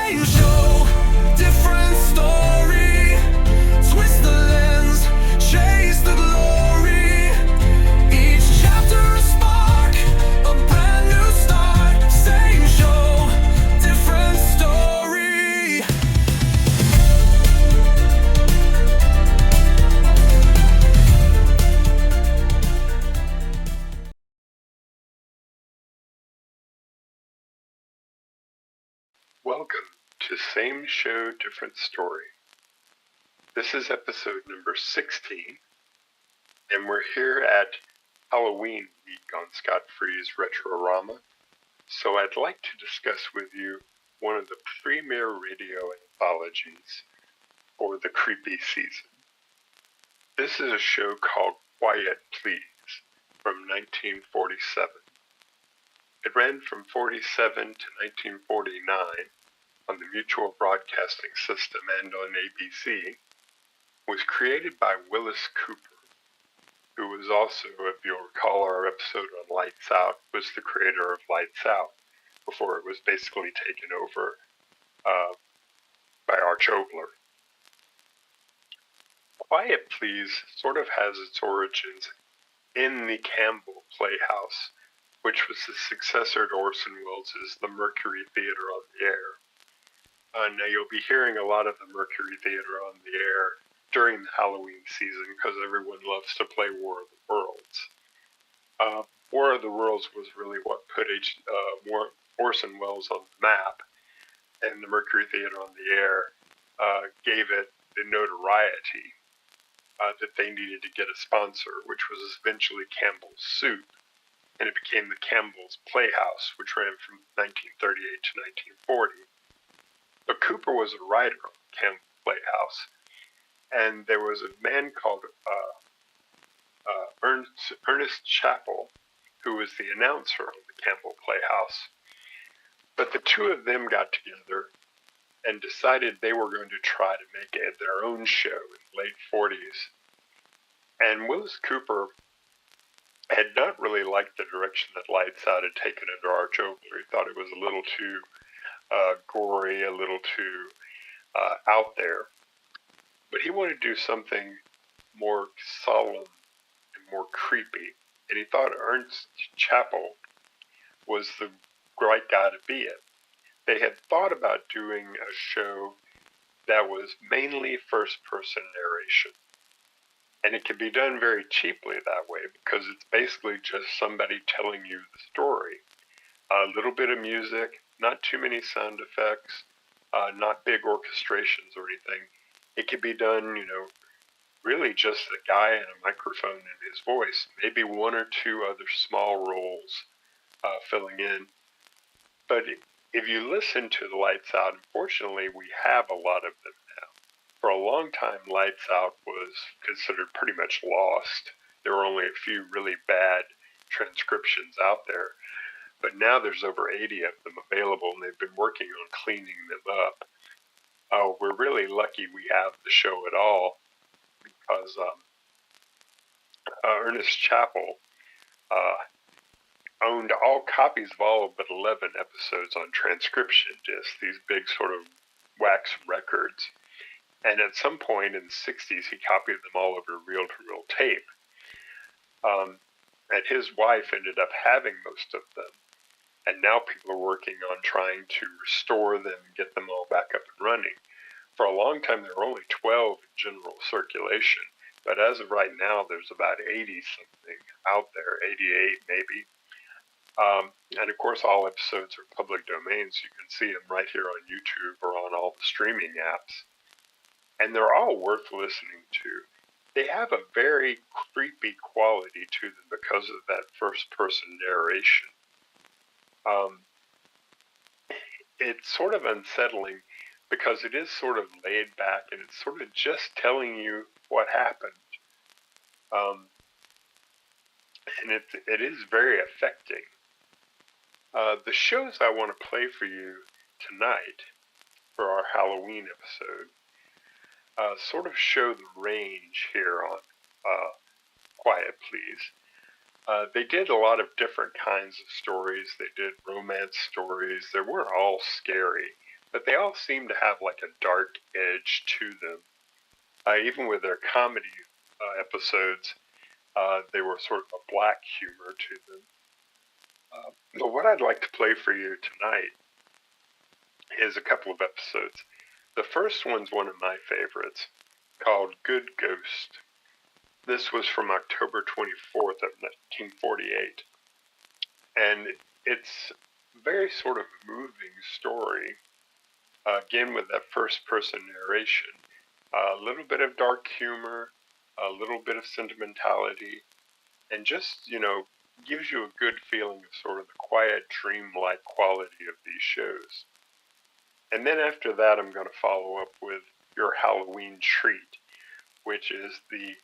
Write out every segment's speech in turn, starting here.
Same show, different story. Twist the lens, chase the glory. Each chapter a spark, a brand new start. Same show, different story. Welcome to Same Show, Different Story. This is episode number 16, and we're here at Halloween week on Scott Free's Retrorama. So I'd like to discuss with you one of the premier radio anthologies for the creepy season. This is a show called Quiet Please from 1947. It ran from 47 to 1949 on the Mutual Broadcasting System and on ABC, was created by Willis Cooper, who was also, if you'll recall our episode on Lights Out, was the creator of Lights Out before it was basically taken over by Arch Obler. Quiet Please sort of has its origins in the Campbell Playhouse, which was the successor to Orson Welles' The Mercury Theater on the Air. Now you'll be hearing a lot of the Mercury Theater on the air during the Halloween season because everyone loves to play War of the Worlds. War of the Worlds was really what put Orson Welles on the map, and the Mercury Theater on the Air gave it the notoriety that they needed to get a sponsor, which was eventually Campbell's Soup, and it became the Campbell's Playhouse, which ran from 1938 to 1940. But Cooper was a writer on Campbell Playhouse, and there was a man called Ernest Chappell, who was the announcer on the Campbell Playhouse. But the two of them got together and decided they were going to try to make it their own show in the late 40s. And Willis Cooper had not really liked the direction that Lights Out had taken under Arch Obler. He thought it was a little too gory, a little too out there. But he wanted to do something more solemn and more creepy. And he thought Ernst Chappell was the right guy to be it. They had thought about doing a show that was mainly first-person narration. And it can be done very cheaply that way because it's basically just somebody telling you the story. A little bit of music, not too many sound effects, not big orchestrations or anything. It can be done, really just a guy and a microphone and his voice, maybe one or two other small roles filling in. But if you listen to the Lights Out, unfortunately, we have a lot of them now. For a long time, Lights Out was considered pretty much lost. There were only a few really bad transcriptions out there. But now there's over 80 of them available, and they've been working on cleaning them up. We're really lucky we have the show at all because Ernest Chappell owned all copies of all but 11 episodes on transcription discs, these big sort of wax records. And at some point in the 60s, he copied them all over reel-to-reel tape. And his wife ended up having most of them. And now people are working on trying to restore them, get them all back up and running. For a long time, there were only 12 in general circulation. But as of right now, there's about 80-something out there, 88 maybe. And of course, all episodes are public domain, so you can see them right here on YouTube or on all the streaming apps. And they're all worth listening to. They have a very creepy quality to them because of that first-person narration. It's sort of unsettling because it is sort of laid back and it's sort of just telling you what happened. And it is very affecting. The shows I want to play for you tonight for our Halloween episode sort of show the range here on Quiet Please. They did a lot of different kinds of stories. They did romance stories. They weren't all scary. but they all seem to have like a dark edge to them. Even with their comedy episodes, they were sort of a black humor to them. But what I'd like to play for you tonight is a couple of episodes. The first one's one of my favorites, called Good Ghost. This was from October 24th of 1948. And it's a very sort of moving story, again with that first-person narration. A little bit of dark humor, a little bit of sentimentality, and just, gives you a good feeling of sort of the quiet, dream-like quality of these shows. And then after that, I'm going to follow up with Your Halloween Treat, which is the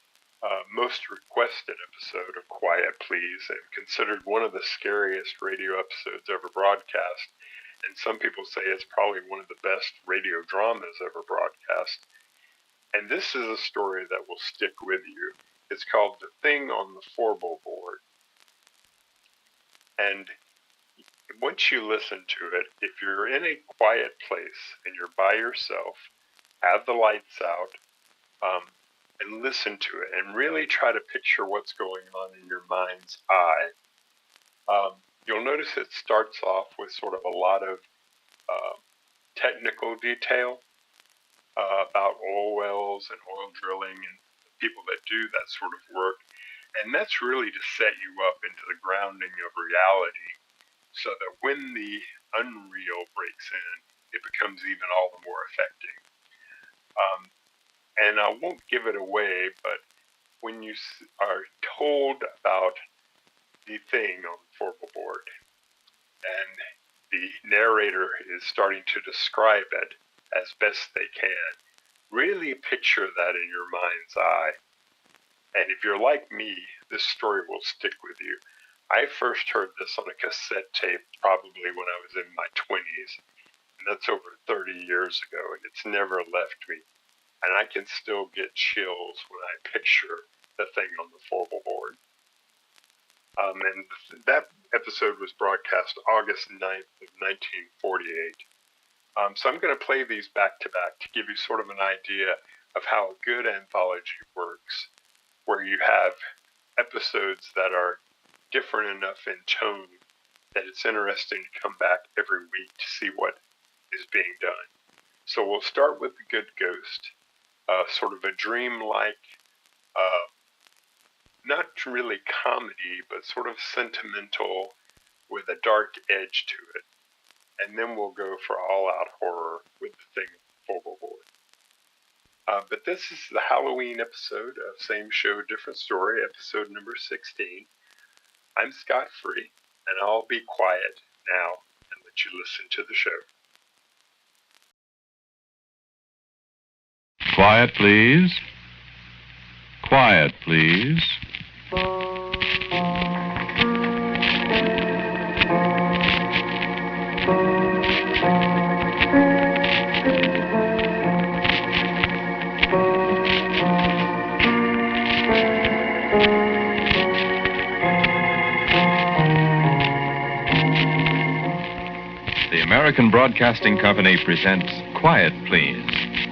most requested episode of Quiet Please, and considered one of the scariest radio episodes ever broadcast. And some people say it's probably one of the best radio dramas ever broadcast. And this is a story that will stick with you. It's called The Thing on the Fourble Board. And once you listen to it, if you're in a quiet place and you're by yourself, have the lights out, and listen to it, and really try to picture what's going on in your mind's eye. You'll notice it starts off with sort of a lot of technical detail about oil wells and oil drilling and the people that do that sort of work. And that's really to set you up into the grounding of reality, so that when the unreal breaks in, it becomes even all the more affecting. And I won't give it away, but when you are told about the thing on the Fourble board, and the narrator is starting to describe it as best they can, really picture that in your mind's eye. And if you're like me, this story will stick with you. I first heard this on a cassette tape probably when I was in my 20s, and that's over 30 years ago, and it's never left me. And I can still get chills when I picture the thing on the Fourble board. And that episode was broadcast August 9th of 1948. So I'm going to play these back to back to give you sort of an idea of how a good anthology works, where you have episodes that are different enough in tone that it's interesting to come back every week to see what is being done. So we'll start with The Good Ghost, sort of a dreamlike, not really comedy, but sort of sentimental with a dark edge to it. And then we'll go for all-out horror with The Thing on the Fourble board. But this is the Halloween episode of Same Show, Different Story, episode number 16. I'm Scott Free, and I'll be quiet now and let you listen to the show. Quiet, please. Quiet, please. The American Broadcasting Company presents Quiet, Please,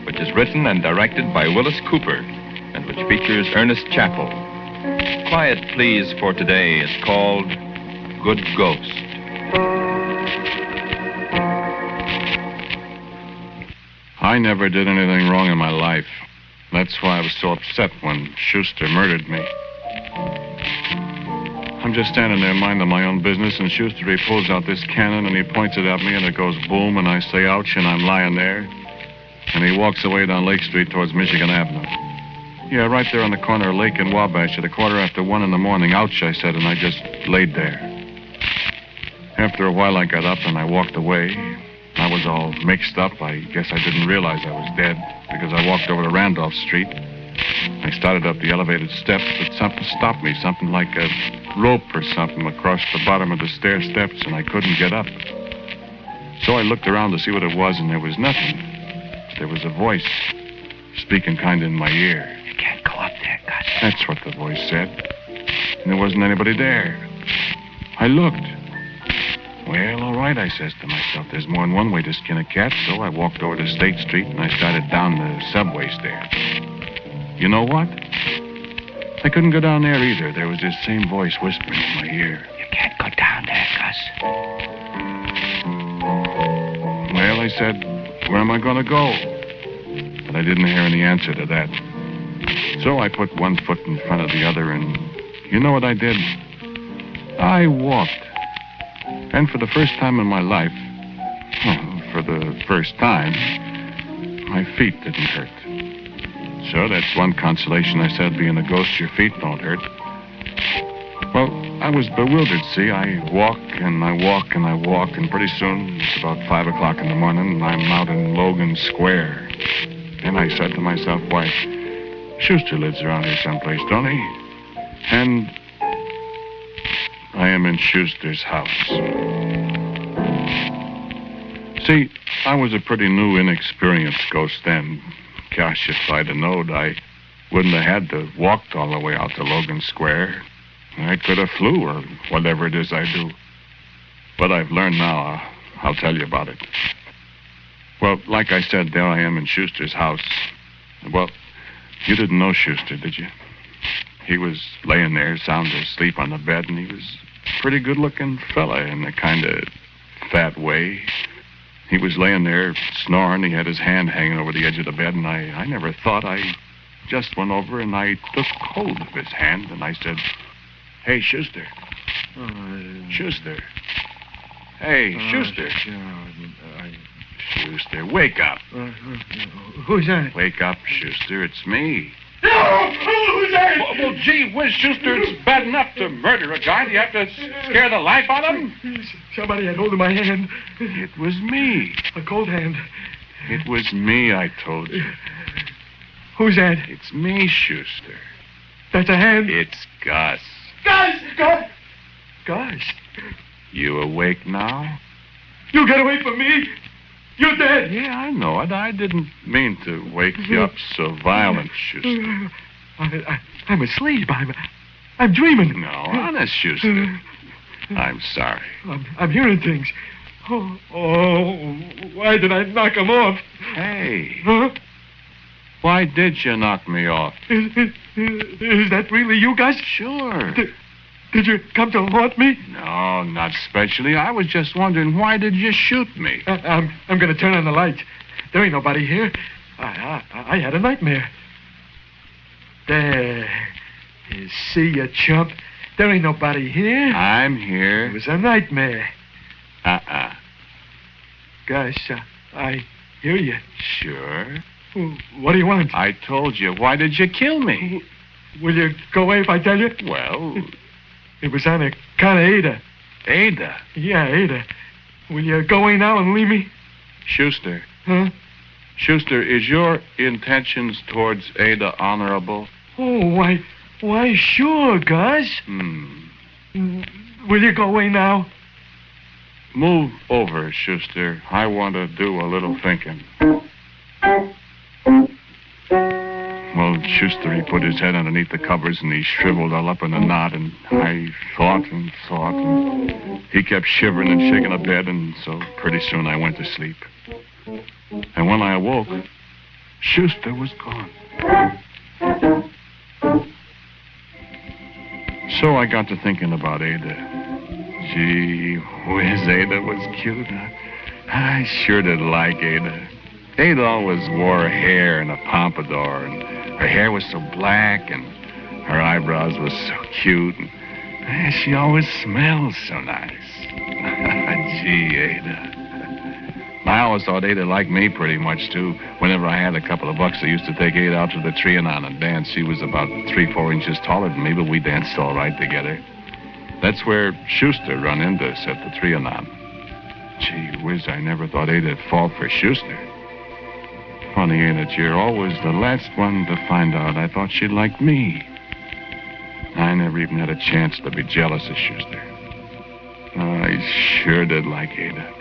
which is written and directed by Willis Cooper, and which features Ernest Chappell. Quiet Please for today is called Good Ghost. I never did anything wrong in my life. That's why I was so upset when Schuster murdered me. I'm just standing there minding my own business, and Schuster, he pulls out this cannon and he points it at me, and it goes boom, and I say ouch, and I'm lying there. And he walks away down Lake Street towards Michigan Avenue. Yeah, right there on the corner of Lake and Wabash at 1:15 in the morning. Ouch, I said, and I just laid there. After a while, I got up and I walked away. I was all mixed up. I guess I didn't realize I was dead because I walked over to Randolph Street. I started up the elevated steps, but something stopped me, something like a rope or something across the bottom of the stair steps, and I couldn't get up. So I looked around to see what it was, and there was nothing. There was a voice speaking kind of in my ear. You can't go up there, Gus. That's what the voice said. And there wasn't anybody there. I looked. Well, all right, I says to myself. There's more than one way to skin a cat, so I walked over to State Street and I started down the subway stairs. You know what? I couldn't go down there either. There was this same voice whispering in my ear. You can't go down there, Gus. Well, I said, where am I going to go? But I didn't hear any answer to that. So I put one foot in front of the other, and you know what I did? I walked. And for the first time in my life, for the first time, my feet didn't hurt. So that's one consolation, I said, being a ghost, your feet don't hurt. Well, I was bewildered, see. I walk and I walk and I walk, and pretty soon, it's about 5 o'clock in the morning, and I'm out in Logan Square. And I said to myself, why, Schuster lives around here someplace, don't he? And I am in Schuster's house. See, I was a pretty new, inexperienced ghost then. Gosh, if I'd have known, I wouldn't have had to walk all the way out to Logan Square. I could have flew or whatever it is I do. But I've learned now. I'll tell you about it. Well, like I said, there I am in Schuster's house. Well, you didn't know Schuster, did you? He was laying there, sound asleep on the bed, and he was a pretty good-looking fella in a kind of fat way. He was laying there snoring. He had his hand hanging over the edge of the bed, and I never thought. I just went over and I took hold of his hand, and I said, "Hey, Schuster. Schuster. Hey, Schuster. Schuster, wake up. Who's that? Wake up, Schuster. It's me." No! Who's that? Well, gee whiz, Schuster, it's bad enough to murder a guy. Do you have to scare the life out of him? Somebody had hold of my hand. It was me. A cold hand. It was me, I told you. Who's that? It's me, Schuster. That's a hand. It's Gus. Gus! Gus! You awake now? You get away from me! You're dead! Yeah, I know it. I didn't mean to wake you up so violent, Schuster. I'm asleep. I'm dreaming. No, honest, Schuster. I'm sorry. I'm hearing things. Oh, why did I knock him off? Hey, Huh? why did you knock me off? Is that really you, Gus? Sure. Did you come to haunt me? No, not especially. I was just wondering, why did you shoot me? I'm going to turn on the light. There ain't nobody here. I had a nightmare. There. You see, you chump. There ain't nobody here. I'm here. It was a nightmare. Gus, I hear you. Sure. What do you want? I told you. Why did you kill me? Will you go away if I tell you? Well, It was on account of Ada. Ada. Yeah, Ada. Will you go away now and leave me? Schuster. Huh? Schuster, is your intentions towards Ada honorable? Oh, why, sure, Gus. Will you go away now? Move over, Schuster. I want to do a little thinking. Well, Schuster, he put his head underneath the covers and he shriveled all up in a knot, and I thought and thought, and he kept shivering and shaking the bed, and so pretty soon I went to sleep. And when I awoke, Schuster was gone. So I got to thinking about Ada. Gee whiz, Ada was cute. I sure did like Ada. Ada always wore hair and a pompadour, and her hair was so black, and her eyebrows was so cute, and she always smelled so nice. Gee, Ada. I always thought Ada liked me pretty much, too. Whenever I had a couple of bucks, I used to take Ada out to the Trianon and dance. She was about 3-4 inches taller than me, but we danced all right together. That's where Schuster run into us at the Trianon. Gee whiz, I never thought Ada'd fall for Schuster. Funny, ain't it? You're always the last one to find out. I thought she'd like me. I never even had a chance to be jealous of Schuster. I sure did like Ada.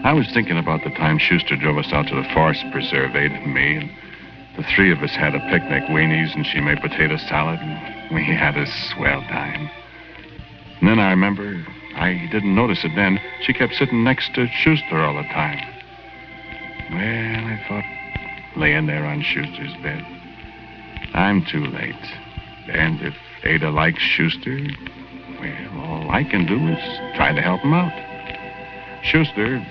I was thinking about the time Schuster drove us out to the forest preserve, Ada and me, and the three of us had a picnic, weenies, and she made potato salad, and we had a swell time. And then I remember I didn't notice it then. She kept sitting next to Schuster all the time. Well, I thought, laying there on Schuster's bed, I'm too late. And if Ada likes Schuster, well, all I can do is try to help him out. Schuster,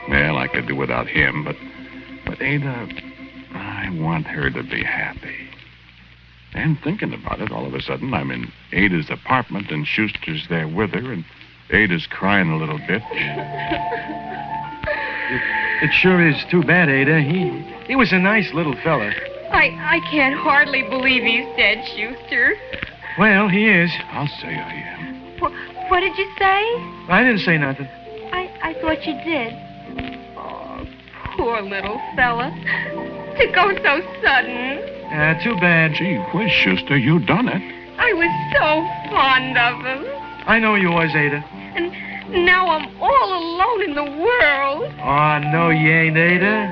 well, I could do without him, but Ada, I want her to be happy. And thinking about it, all of a sudden, I'm in Ada's apartment, and Schuster's there with her, and Ada's crying a little bit. It sure is too bad, Ada. He was a nice little fella. I can't hardly believe he's dead, Schuster. Well, he is. I'll say I am. What did you say? I didn't say nothing. I thought you did. Oh, poor little fella. To go so sudden. Too bad. Gee whiz, Schuster, you done it. I was so fond of him. I know you was, Ada. And now I'm all alone in the world. Oh, no, you ain't, Ada.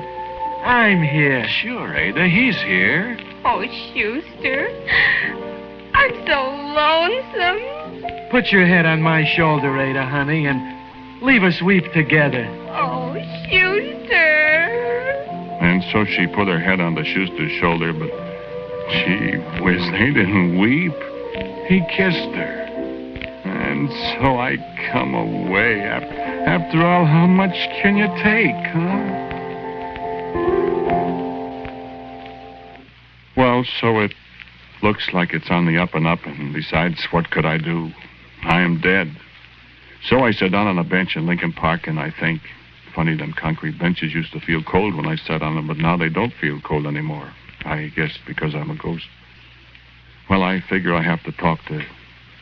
I'm here. Sure, Ada, he's here. Oh, Schuster. I'm so lonesome. Put your head on my shoulder, Ada, honey, and leave us weep together. Oh, Schuster. And so she put her head on the Schuster's shoulder, but gee whiz, they didn't weep. He kissed her. And so I come away. After all, how much can you take, huh? Well, so it looks like it's on the up and up, and besides, what could I do? I am dead. So I sat down on a bench in Lincoln Park, and I think, funny, them concrete benches used to feel cold when I sat on them, but now they don't feel cold anymore. I guess because I'm a ghost. Well, I figure I have to talk to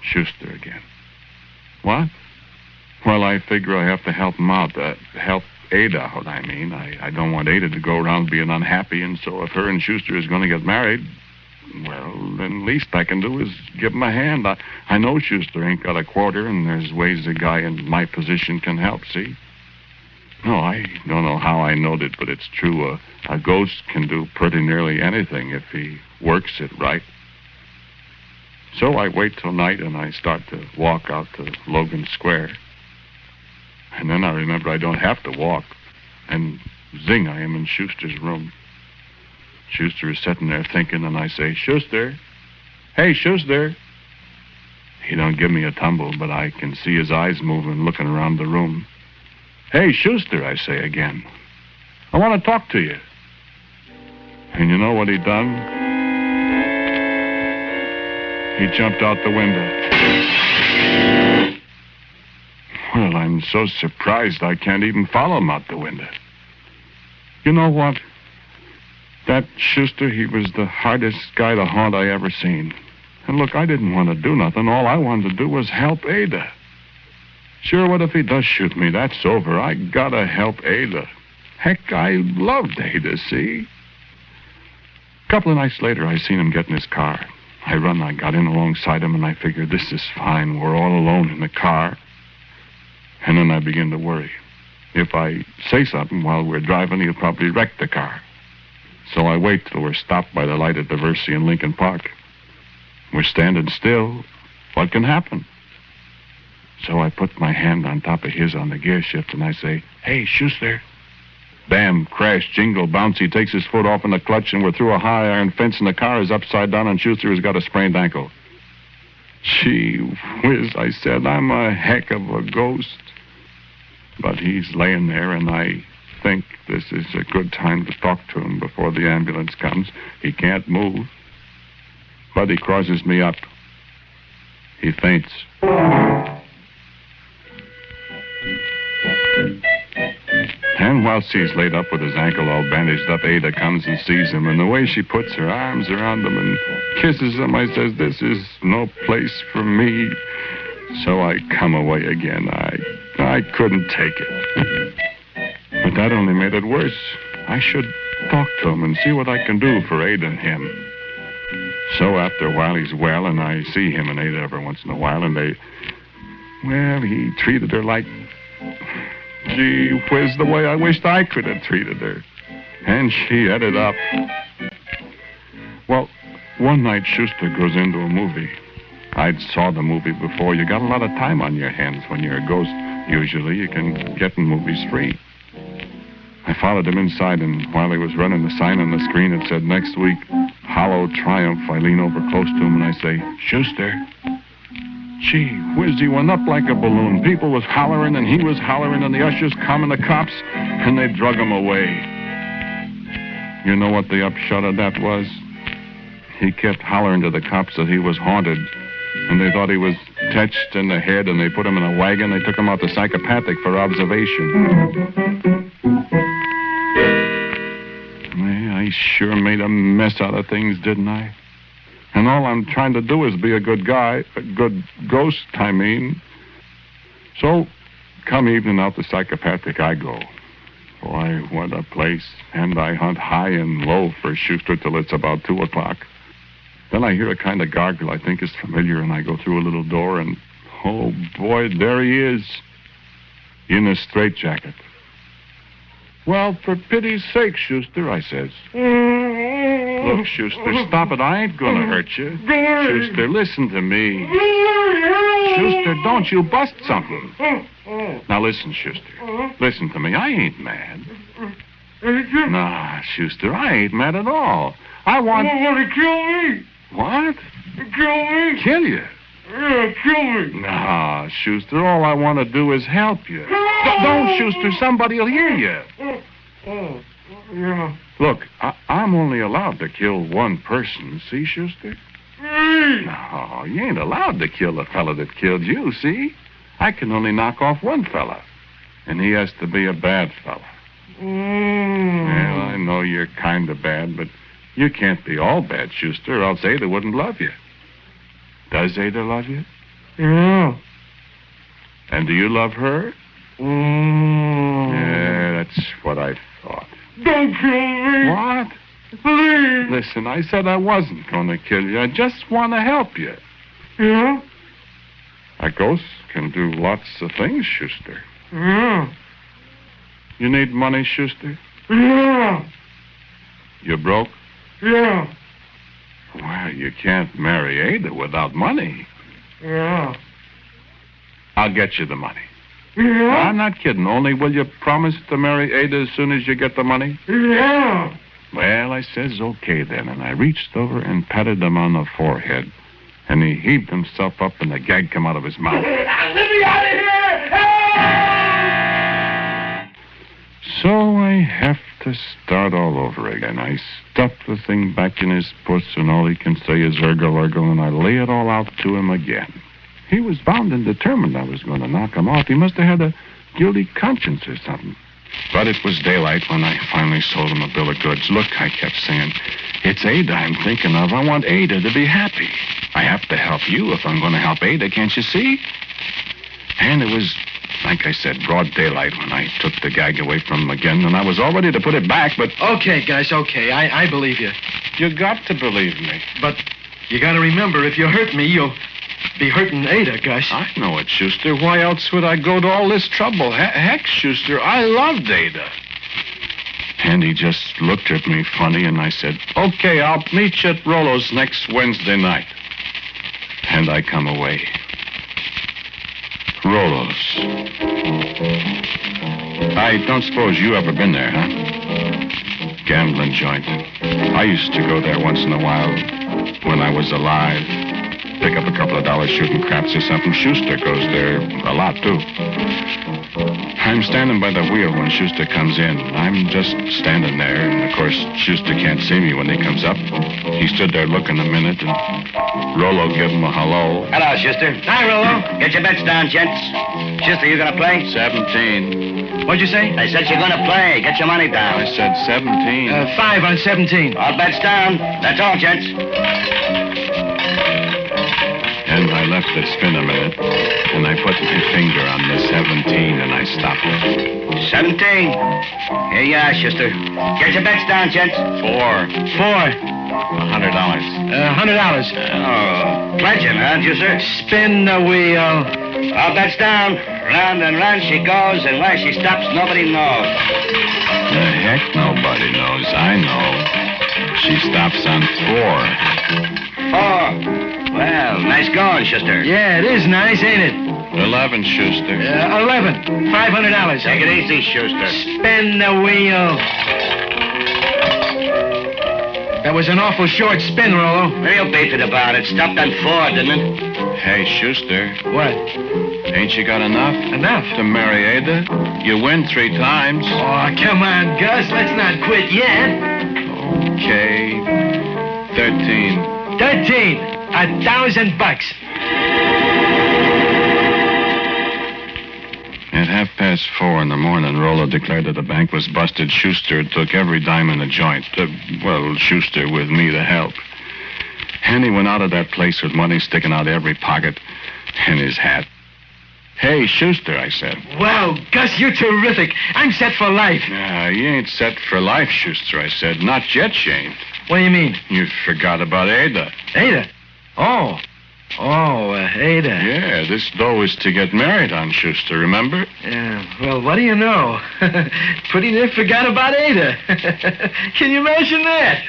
Schuster again. What? Well, I figure I have to help him out, help Ada out, I mean. I don't want Ada to go around being unhappy, and so if her and Schuster is going to get married, well, then least I can do is give him a hand. I know Schuster ain't got a quarter, and there's ways a guy in my position can help, see? No, I don't know how I knowed it, but it's true. A ghost can do pretty nearly anything if he works it right. So I wait till night, and I start to walk out to Logan Square. And then I remember I don't have to walk. And zing, I am in Schuster's room. Schuster is sitting there thinking, and I say, Schuster. Hey, Schuster. He don't give me a tumble, but I can see his eyes moving, looking around the room. Hey, Schuster, I say again. I want to talk to you. And you know what he done? He jumped out the window. Well, I'm so surprised I can't even follow him out the window. You know what? That Schuster, he was the hardest guy to haunt I ever seen. And look, I didn't want to do nothing. All I wanted to do was help Ada. Sure, what if he does shoot me? That's over. I gotta help Ada. Heck, I loved Ada, see? A couple of nights later, I seen him get in his car. I got in alongside him, and I figured, this is fine. We're all alone in the car. And then I begin to worry. If I say something while we're driving, he'll probably wreck the car. So I wait till we're stopped by the light at Diversity in Lincoln Park. We're standing still. What can happen? So I put my hand on top of his on the gear shift, and I say, hey, Schuster. Bam, crash, jingle, bounce. He takes his foot off in the clutch, and we're through a high iron fence, and the car is upside down, and Schuster has got a sprained ankle. Gee whiz, I said, I'm a heck of a ghost. But he's laying there, and I think this is a good time to talk to him before the ambulance comes. He can't move. But he crosses me up. He faints. And whilst he's laid up with his ankle all bandaged up, Ada comes and sees him, and the way she puts her arms around him and kisses him, I says, this is no place for me. So I come away again. I couldn't take it. But that only made it worse. I should talk to him and see what I can do for Ada and him. So after a while, he's well, and I see him and Ada every once in a while, and he treated her like, gee whiz, the way I wished I could have treated her. And she ate it up. Well, one night, Schuster goes into a movie. I'd saw the movie before. You got a lot of time on your hands when you're a ghost. Usually you can get in movies free. I followed him inside, and while he was running the sign on the screen, it said, next week, Hollow Triumph. I lean over close to him, and I say, Schuster. Gee whiz, he went up like a balloon. People was hollering, and he was hollering, and the ushers come and the cops, and they drug him away. You know what the upshot of that was? He kept hollering to the cops that he was haunted, and they thought he was touched in the head, and they put him in a wagon. They took him out to psychopathic for observation. I sure made a mess out of things, didn't I? And all I'm trying to do is be a good guy, a good ghost, I mean. So, come evening out to psychopathic, I go. Boy, what a place. And I hunt high and low for Schuster till it's about 2 o'clock. Then I hear a kind of gargle I think is familiar, and I go through a little door, and, oh, boy, there he is. In a straitjacket. Well, for pity's sake, Schuster, I says. Look, Schuster, stop it. I ain't gonna hurt you. Schuster, listen to me. Schuster, don't you bust something. Now, listen, Schuster. Listen to me. I ain't mad. Nah, Schuster, I ain't mad at all. I want to kill me. What? Kill me. Kill you? Yeah, kill me. Nah, Schuster, all I want to do is help you. Don't, Schuster. Somebody'll hear you. Yeah. Look, I'm only allowed to kill one person, see, Schuster? No, you ain't allowed to kill the fella that killed you, see? I can only knock off one fella, and he has to be a bad fella. Well, I know you're kind of bad, but you can't be all bad, Schuster, or else Ada wouldn't love you. Does Ada love you? Yeah. And do you love her? Yeah, that's what I thought. Don't kill me. What? Please. Listen, I said I wasn't going to kill you. I just want to help you. Yeah? A ghost can do lots of things, Schuster. Yeah. You need money, Schuster? Yeah. You broke? Yeah. Well, you can't marry Ada without money. Yeah. I'll get you the money. Yeah. I'm not kidding. Only will you promise to marry Ada as soon as you get the money? Yeah. Well, I says, okay then, and I reached over and patted him on the forehead, and he heaved himself up and the gag come out of his mouth. Let me out of here! So I have to start all over again. I stuff the thing back in his puss, and all he can say is ergo, ergo, and I lay it all out to him again. He was bound and determined I was going to knock him off. He must have had a guilty conscience or something. But it was daylight when I finally sold him a bill of goods. Look, I kept saying, it's Ada I'm thinking of. I want Ada to be happy. I have to help you if I'm going to help Ada, can't you see? And it was, like I said, broad daylight when I took the gag away from him again, and I was all ready to put it back, but... Okay, guys, okay. I believe you. You got to believe me. But you got to remember, if you hurt me, you'll be hurting Ada, guys. I know it, Schuster. Why else would I go to all this trouble? Heck, Schuster, I loved Ada. And he just looked at me funny, and I said, okay, I'll meet you at Rollo's next Wednesday night. And I come away. Rollo's. I don't suppose you ever been there, huh? Gambling joint. I used to go there once in a while when I was alive. Pick up a couple of dollars shooting craps or something. Schuster goes there a lot, too. I'm standing by the wheel when Schuster comes in. I'm just standing there, and of course, Schuster can't see me when he comes up. He stood there looking a minute, and Rollo gave him a hello. Hello, Schuster. Hi, Rollo. Get your bets down, gents. Schuster, you gonna play? 17. What'd you say? I said you're gonna play. Get your money down. I said 17. 5 on 17. All bets down. That's all, gents. And I left it spin a minute, and I put my finger on the 17, and I stopped it. 17. Here you are, Schuster. Get your bets down, gents. 4. $4. $100. $100. Oh, pledging, aren't you, sir? Spin the wheel. All bets down. Round and round she goes, and where she stops, nobody knows. The heck nobody knows. I know. She stops on 4. 4. Well, nice going, Schuster. Yeah, it is nice, ain't it? 11, Schuster. 11. $500. Take it easy, Schuster. Spin the wheel. That was an awful short spin, Rollo. Real beefing about it. Stopped on 4, didn't it? Hey, Schuster, What? ain't you got enough? Enough? To marry Ada? You win 3 times. Oh, come on, Gus. Let's not quit yet. Okay. 13. 13. $1,000. At 4:30 in the morning, Rollo declared that the bank was busted. Schuster took every dime in the joint. Schuster with me to help. And he went out of that place with money sticking out of every pocket and his hat. Hey, Schuster, I said. Wow, Gus, you're terrific. I'm set for life. You ain't set for life, Schuster, I said. Not yet, you ain't. What do you mean? You forgot about Ada. Ada? Oh, Ada. Yeah, this dough is to get married on, Schuster, remember? Yeah, well, what do you know? Pretty near forgot about Ada. Can you imagine that?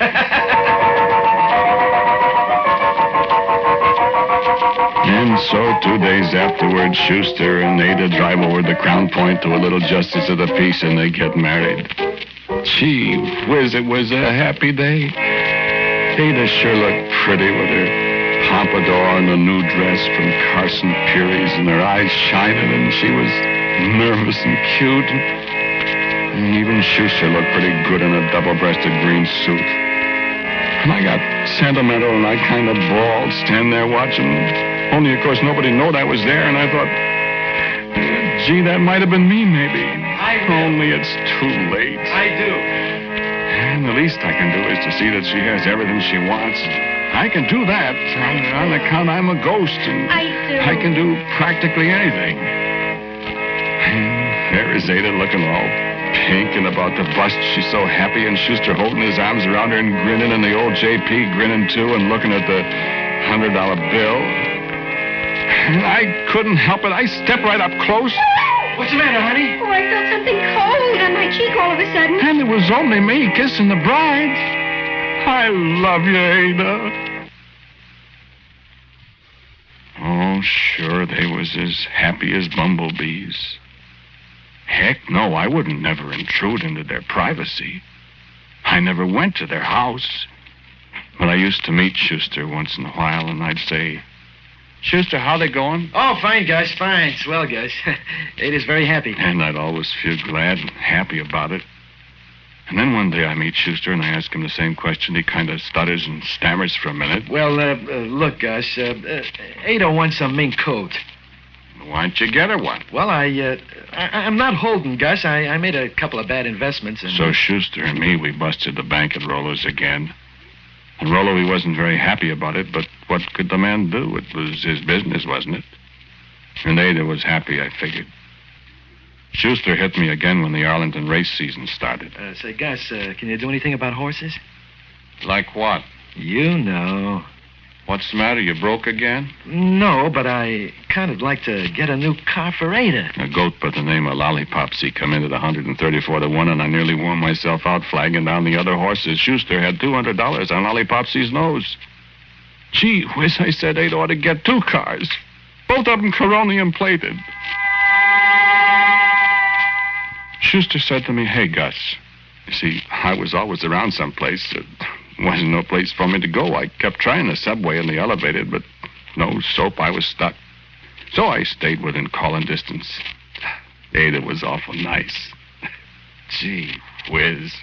And so 2 days afterwards, Schuster and Ada drive over to Crown Point to a little justice of the peace, and they get married. Gee whiz, it was a happy day. Ada sure looked pretty with her pompadour and a new dress from Carson Peary's and her eyes shining, and she was nervous and cute. And even Schuster looked pretty good in a double-breasted green suit. And I got sentimental, and I kind of bawled, standing there watching. Only, of course, nobody knowed I was there, and I thought, gee, that might have been me, maybe. Only it's too late. I do. And the least I can do is to see that she has everything she wants. I can do that on account I'm a ghost, and I do. I can do practically anything. And there is Ada looking all pink and about to bust. She's so happy, and Schuster holding his arms around her and grinning, and the old JP grinning too and looking at the $100 bill. And I couldn't help it. I stepped right up close. What's the matter, honey? Oh, I felt something cold on my cheek all of a sudden. And it was only me kissing the bride. I love you, Ada. Oh, sure, they was as happy as bumblebees. Heck, no, I wouldn't never intrude into their privacy. I never went to their house. But I used to meet Schuster once in a while, and I'd say, Schuster, how they going? Oh, fine, Gus, fine. Swell, Gus. Ada's very happy. And I'd always feel glad and happy about it. And then one day I meet Schuster, and I ask him the same question. He kind of stutters and stammers for a minute. Well, look, Gus, Ada wants a mink coat. Why don't you get her one? Well, I'm not holding, Gus. I made a couple of bad investments. And So Schuster and me, we busted the bank at Rollo's again. And Rollo, he wasn't very happy about it, but what could the man do? It was his business, wasn't it? And Ada was happy, I figured. Schuster hit me again when the Arlington race season started. Say, Gus, can you do anything about horses? Like what? You know. What's the matter? You broke again? No, but I kind of like to get a new car for Ada. A goat by the name of Lollipopsy come in at 134 to 1, and I nearly wore myself out flagging down the other horses. Schuster had $200 on Lollipopsy's nose. Gee whiz, I said Ada ought to get 2 cars. Both of them Coronium plated. Schuster said to me, hey, Gus, you see, I was always around someplace. There wasn't no place for me to go. I kept trying the subway and the elevator, but no soap. I was stuck. So I stayed within calling distance. Ada was awful nice. Gee whiz.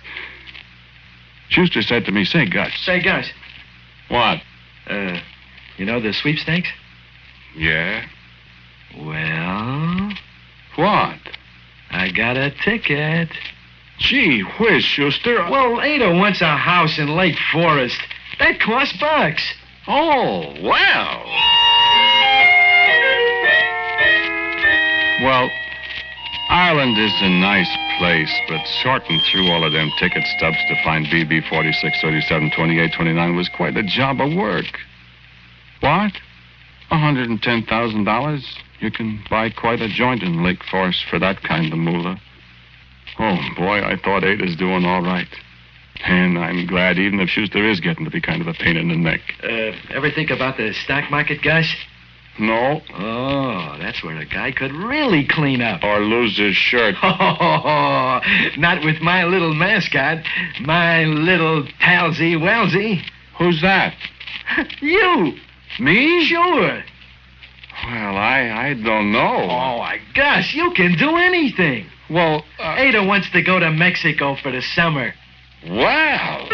Schuster said to me, say, Gus. Say, Gus, What? you know the sweepstakes? Yeah? Well, What? I got a ticket. Gee whiz, Schuster. Well, Ada wants a house in Lake Forest. That costs bucks. Oh, well. Well, Ireland is a nice place, but sorting through all of them ticket stubs to find BB 46, 37, 28, 29 was quite a job of work. What? $110,000? You can buy quite a joint in Lake Forest for that kind of moolah. Oh, boy, I thought Ada's doing all right. And I'm glad, even if Schuster is getting to be kind of a pain in the neck. Ever think about the stock market, Gus? No? Oh, that's where a guy could really clean up. Or lose his shirt. Oh, not with my little mascot, my little Talsy-Welzy. Who's that? You. Me? Sure. Well, I don't know. Oh, Gus, you can do anything. Well, Ada wants to go to Mexico for the summer. well.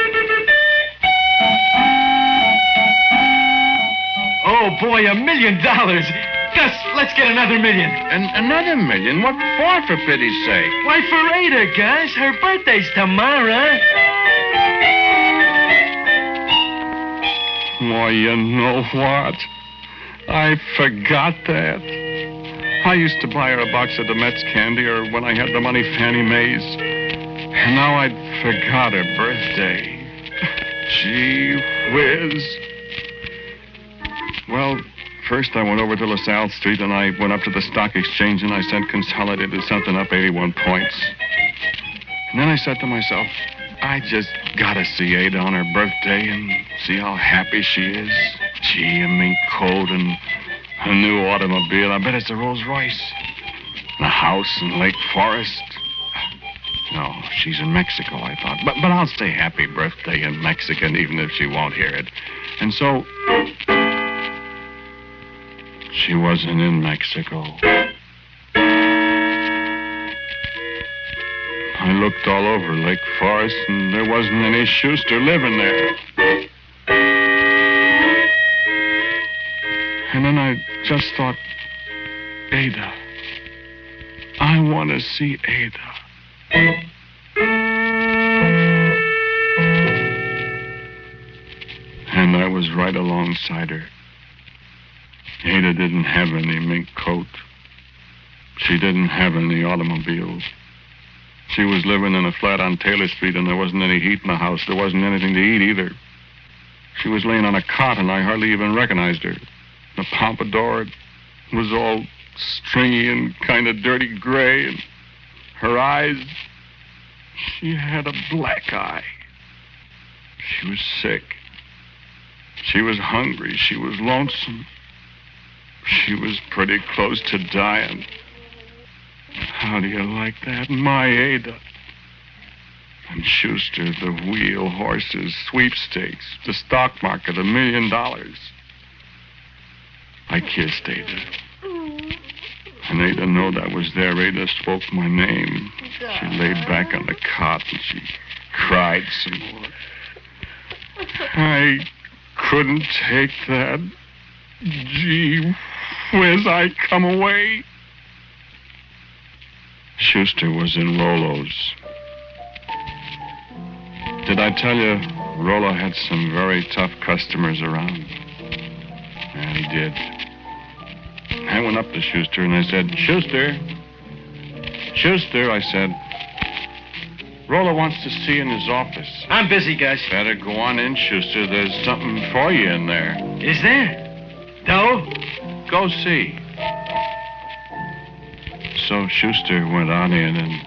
Oh, boy, $1 million. Gus, let's get another $1 million. Another $1 million? What for pity's sake? Why, for Ada, Gus. Her birthday's tomorrow. Why, you know what? I forgot that. I used to buy her a box of Demet's candy, or when I had the money, Fannie Mae's. And now I'd forgot her birthday. Gee whiz. Well, first I went over to LaSalle Street, and I went up to the stock exchange, and I sent Consolidated something up 81 points. And then I said to myself, I just gotta see Ada on her birthday and see how happy she is. Gee, a mink coat and a new automobile. I bet it's a Rolls Royce. And a house in Lake Forest. No, she's in Mexico, I thought. But I'll say happy birthday in Mexican, even if she won't hear it. And so, she wasn't in Mexico. I looked all over Lake Forest, and there wasn't any Schuster living there. And then I just thought, Ada. I want to see Ada. And I was right alongside her. Ada didn't have any mink coat. She didn't have any automobile. She was living in a flat on Taylor Street, and there wasn't any heat in the house. There wasn't anything to eat either. She was laying on a cot, and I hardly even recognized her. The pompadour was all stringy and kind of dirty gray, and her eyes, she had a black eye. She was sick. She was hungry. She was lonesome. She was pretty close to dying. How do you like that? My Ada. And Schuster, the wheel, horses, sweepstakes, the stock market, $1 million. I kissed Ada. And Ada knowed I was there. Ada spoke my name. She laid back on the cot and she cried some more. I couldn't take that. Gee whiz, I come away. Schuster was in Rollo's. Did I tell you Rollo had some very tough customers around? And he did. I went up to Schuster and I said, Schuster, I said, Rollo wants to see you in his office. I'm busy, Gus. Better go on in, Schuster. There's something for you in there. Is there? No? Go see. So Schuster went on in, and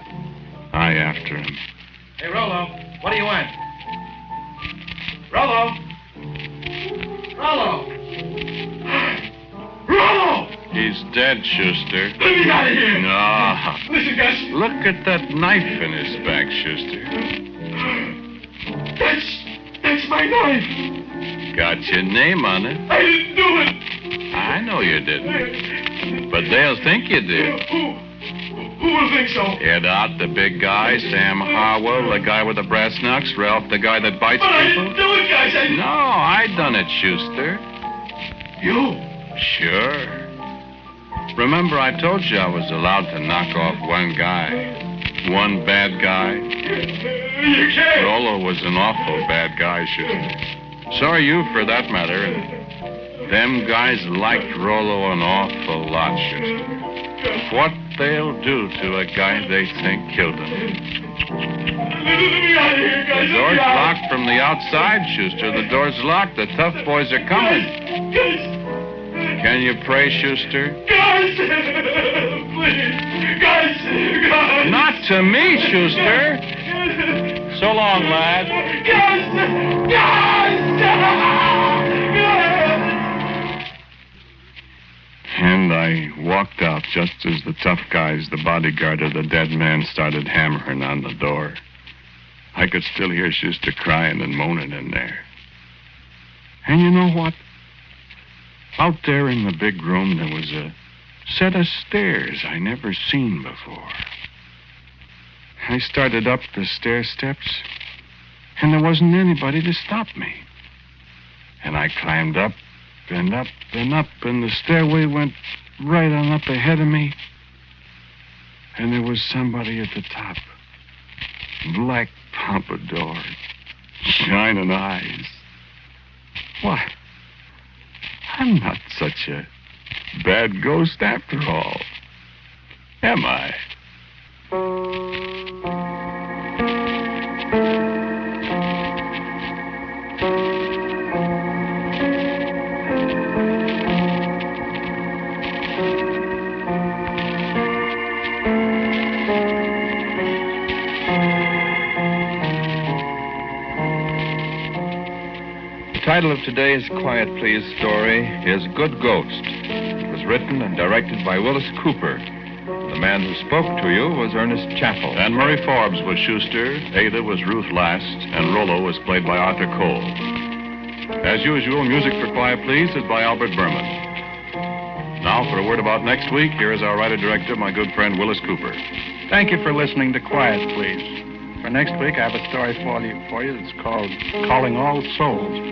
I after him. Hey, Rollo, what do you want? Rollo! Rollo! Rollo! He's dead, Schuster. Let me out of here! No. Listen, Gus. Look at that knife in his back, Schuster. That's my knife. Got your name on it. I didn't do it. I know you didn't. But they'll think you did. Who will think so? Ed Ott, the big guy, Sam Harwell, the guy with the brass knucks, Ralph, the guy that bites But I people. didn't do it, guys. No, I done it, Schuster. You? Sure. Remember, I told you I was allowed to knock off one guy. One bad guy. You can't. Rollo was an awful bad guy, Schuster. So are you, for that matter. And them guys liked Rollo an awful lot, Schuster. What they'll do to a guy they think killed him. Let me out of here, guys. The door's locked from the outside, Schuster. The door's locked. The tough boys are coming. Guys. Can you pray, Schuster? Guys. Please. Guys. Not to me, Schuster. So long, lad. And I walked out just as the tough guys, the bodyguard of the dead man, started hammering on the door. I could still hear Schuster crying and moaning in there. And you know what? Out there in the big room, there was a set of stairs I never seen before. I started up the stair steps, and there wasn't anybody to stop me. And I climbed up and up and up, and the stairway went right on up ahead of me. And there was somebody at the top. Black pompadour, shining eyes. What? I'm not such a bad ghost after all, am I? The title of today's Quiet Please story is Good Ghost. It was written and directed by Willis Cooper. The man who spoke to you was Ernest Chappell. And Murray Forbes was Schuster, Ada was Ruth Last, and Rollo was played by Arthur Cole. As usual, music for Quiet Please is by Albert Berman. Now, for a word about next week, here is our writer-director, my good friend Willis Cooper. Thank you for listening to Quiet Please. For next week, I have a story for you that's called Calling All Souls.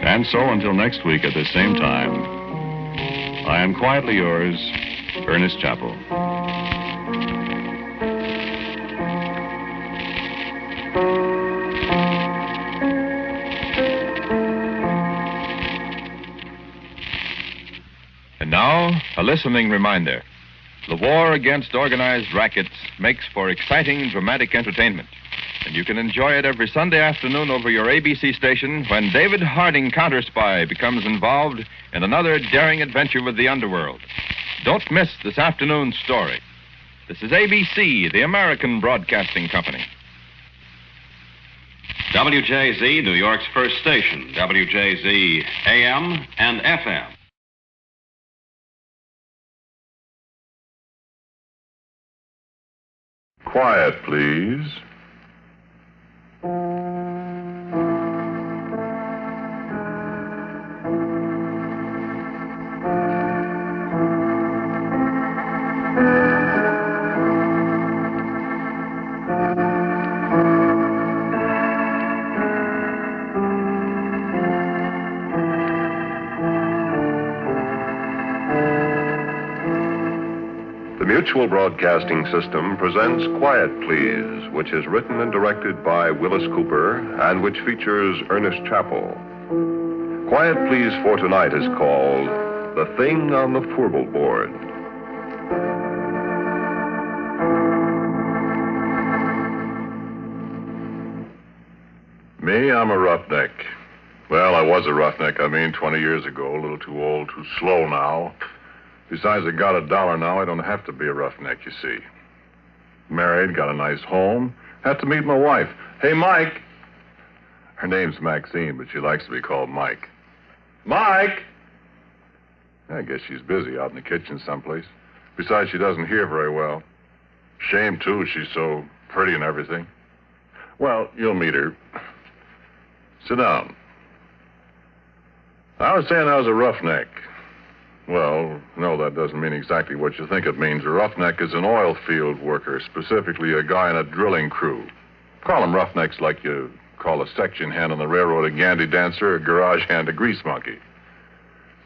And so, until next week at the same time, I am quietly yours, Ernest Chappell. And now, a listening reminder. The war against organized rackets makes for exciting, dramatic entertainment. And you can enjoy it every Sunday afternoon over your ABC station when David Harding, counter-spy, becomes involved in another daring adventure with the underworld. Don't miss this afternoon's story. This is ABC, the American Broadcasting Company. WJZ, New York's first station. WJZ AM and FM. Quiet, please. The Mutual Broadcasting System presents Quiet Please, which is written and directed by Willis Cooper and which features Ernest Chappell. Quiet Please for tonight is called The Thing on the Fourble Board. Me, I'm a roughneck. Well, I was a roughneck, 20 years ago. A little too old, too slow now. Besides, I got $1 now. I don't have to be a roughneck, you see. Married, got a nice home. Had to meet my wife. Hey, Mike. Her name's Maxine, but she likes to be called Mike. Mike! I guess she's busy out in the kitchen someplace. Besides, she doesn't hear very well. Shame, too. She's so pretty and everything. Well, you'll meet her. Sit down. I was saying I was a roughneck. Well, no, that doesn't mean exactly what you think it means. A roughneck is an oil field worker, specifically a guy in a drilling crew. Call them roughnecks like you call a section hand on the railroad a gandy dancer, a garage hand a grease monkey.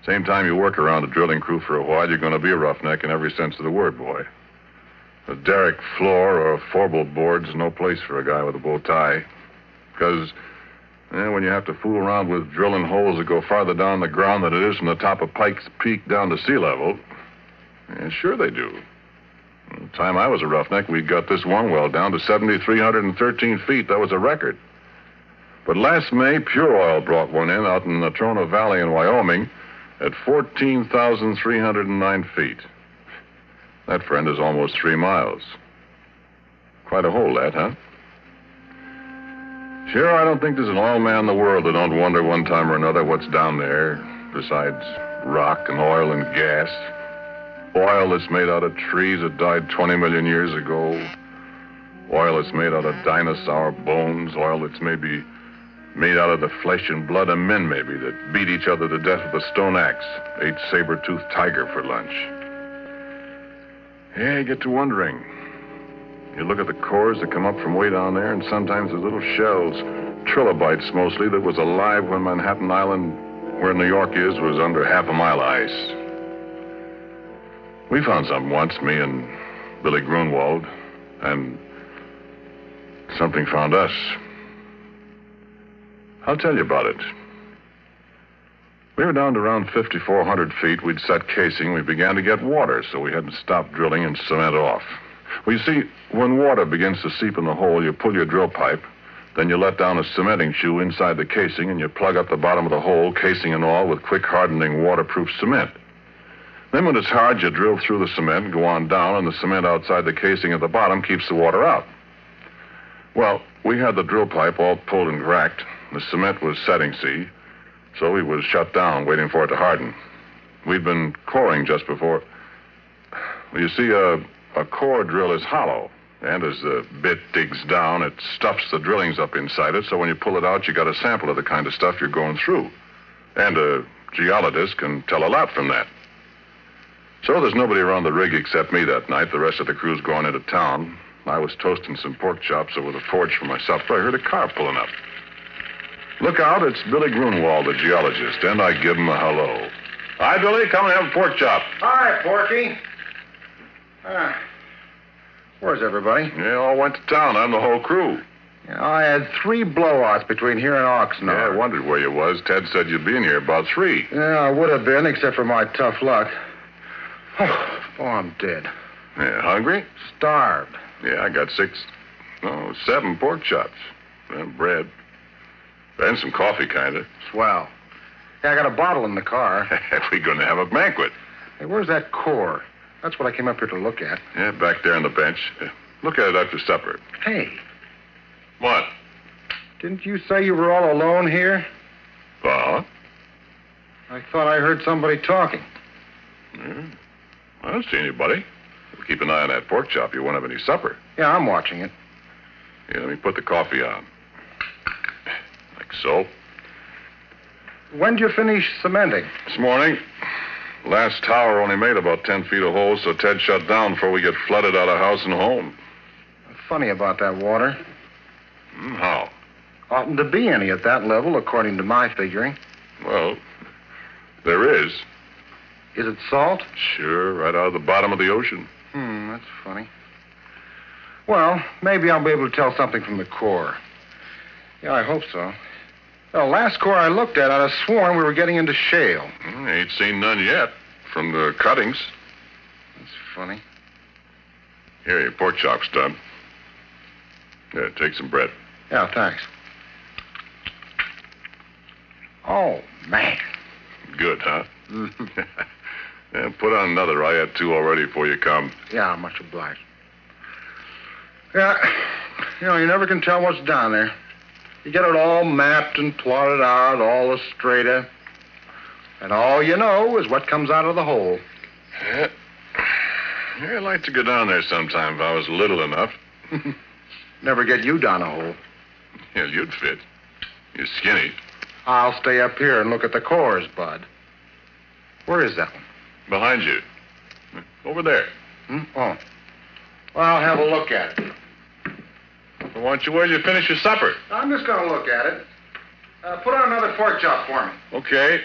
Same time you work around a drilling crew for a while, you're going to be a roughneck in every sense of the word, boy. A derrick floor or a Fourble board's no place for a guy with a bow tie. Because when you have to fool around with drilling holes that go farther down the ground than it is from the top of Pike's Peak down to sea level, sure they do. The time I was a roughneck, we got this one well down to 7,313 feet. That was a record. But last May, Pure Oil brought one in out in the Natrona Valley in Wyoming, at 14,309 feet. That, friend, is almost 3 miles. Quite a hole, that, huh? Sure, I don't think there's an oil man in the world that don't wonder one time or another what's down there, besides rock and oil and gas. Oil that's made out of trees that died 20 million years ago. Oil that's made out of dinosaur bones. Oil that's maybe made out of the flesh and blood of men, maybe, that beat each other to death with a stone axe, ate saber-toothed tiger for lunch. Yeah, you get to wondering. You look at the cores that come up from way down there, and sometimes there's little shells, trilobites mostly, that was alive when Manhattan Island, where New York is, was under half a mile of ice. We found something once, me and Billy Grunwald, and something found us. I'll tell you about it. We were down to around 5,400 feet. We'd set casing. We began to get water, so we had to stop drilling and cement off. Well, you see, when water begins to seep in the hole, you pull your drill pipe, then you let down a cementing shoe inside the casing, and you plug up the bottom of the hole, casing and all, with quick hardening waterproof cement. Then when it's hard, you drill through the cement and go on down, and the cement outside the casing at the bottom keeps the water out. Well, we had the drill pipe all pulled and cracked. The cement was setting, see, so we was shut down, waiting for it to harden. We'd been coring just before. Well, you see, a core drill is hollow, and as the bit digs down, it stuffs the drillings up inside it, so when you pull it out, you got a sample of the kind of stuff you're going through. And a geologist can tell a lot from that. So there's nobody around the rig except me that night. The rest of the crew's going into town. I was toasting some pork chops over the forge for my supper. I heard a car pulling up. Look out, it's Billy Grunwald, the geologist, and I give him a hello. Hi, Billy, come and have a pork chop. Hi, Porky. Where's everybody? Yeah, all went to town. I'm the whole crew. Yeah, I had 3 blowouts between here and Oxnard. Yeah, I wondered where you was. Ted said you'd be in here about 3. Yeah, I would have been, except for my tough luck. Oh, I'm dead. Yeah, hungry? Starved. Yeah, I got 7 pork chops. And bread. And some coffee, kind of. Swell. Yeah, I got a bottle in the car. We're going to have a banquet. Hey, where's that core? That's what I came up here to look at. Yeah, back there on the bench. Look at it after supper. Hey. What? Didn't you say you were all alone here? I thought I heard somebody talking. I don't see anybody. Keep an eye on that pork chop. You won't have any supper. Yeah, I'm watching it. Yeah, let me put the coffee on. Like so. When'd you finish cementing? This morning. Last tower only made about 10 feet of holes, so Ted shut down before we get flooded out of house and home. Funny about that water. How? Oughtn't to be any at that level, according to my figuring. Well, there is. Is it salt? Sure, right out of the bottom of the ocean. That's funny. Well, maybe I'll be able to tell something from the core. Yeah, I hope so. The last core I looked at, I'd have sworn we were getting into shale. Ain't seen none yet from the cuttings. That's funny. Here, your pork chop stub. Yeah, take some bread. Yeah, thanks. Oh, man. Good, huh? Yeah, put on another. I had 2 already before you come. Yeah, much obliged. Yeah, you never can tell what's down there. You get it all mapped and plotted out, all the strata. And all you know is what comes out of the hole. Yeah. I'd like to go down there sometime if I was little enough. Never get you down a hole. Yeah, you'd fit. You're skinny. I'll stay up here and look at the cores, Bud. Where is that one? Behind you. Over there. Oh. Well, I'll have a look at it. Well, why don't you wait till you finish your supper? I'm just going to look at it. Put on another pork chop for me. Okay.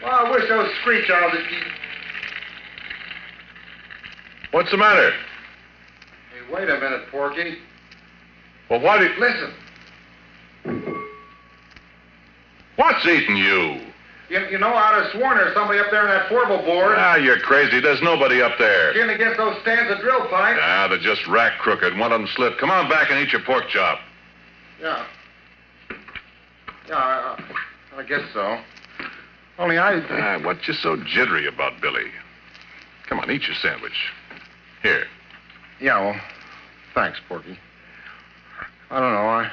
Well, I wish those screech owls would keep... What's the matter? Hey, wait a minute, Porky. Well, what do you... Listen. What's eating you? You know, I'd have sworn there's somebody up there in that Fourble board. Ah, you're crazy. There's nobody up there. Getting against those stands of drill pipe. Ah, they're just rack crooked. One of them slipped. Come on back and eat your pork chop. Yeah. Yeah, I guess so. Only What you so jittery about, Billy? Come on, eat your sandwich. Here. Yeah, well, thanks, Porky. I don't know.